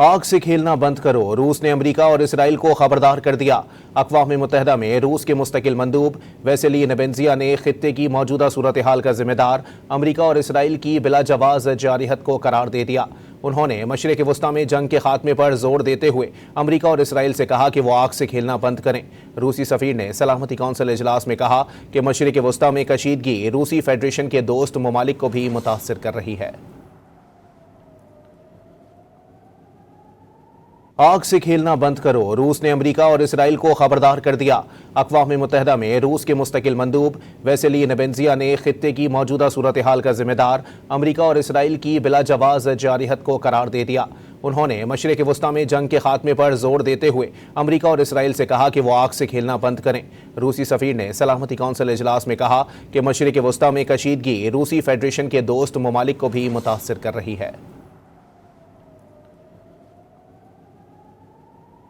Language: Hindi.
आग से खेलना बंद करो, रूस ने अमेरिका और इसराइल को खबरदार कर दिया। अक़वाम मुत्तहिदा में रूस के मुस्तकिल मंदूब वैसेली नेबेंजिया ने खित्ते की मौजूदा सूरत हाल का जिम्मेदार अमेरिका और इसराइल की बिलाजवाज जारहत को करार दे दिया। उन्होंने मशरिक़ वस्ता में जंग के खात्मे पर जोर देते हुए अमेरिका और इसराइल से कहा कि वो आग से खेलना बंद करें। रूसी सफ़ीर ने सलामती कौंसिल इजलास में कहा कि मशरिक़ वस्ता में कशीदगी रूसी फेडरेशन के दोस्त ममालिक को भी मुतासिर कर रही है। आग से खेलना बंद करो, रूस ने अमेरिका और इसराइल को खबरदार कर दिया। अक़वाम मुत्तहिदा में रूस के मुस्तकिल मंदूब वैसेली नेबेंजिया ने खित्ते की मौजूदा सूरत हाल का जिम्मेदार अमेरिका और इसराइल की बिलाजवाज जारहत को करार दे दिया। उन्होंने मशरिक़ वस्ता में जंग के खात्मे पर जोर देते हुए अमेरिका और इसराइल से कहा कि वो आग से खेलना बंद करें। रूसी सफ़ीर ने सलामती कौंसिल इजलास में कहा कि मशरिक़ वस्ता में कशीदगी रूसी फेडरेशन के दोस्त ममालिक को भी मुतासिर कर रही है।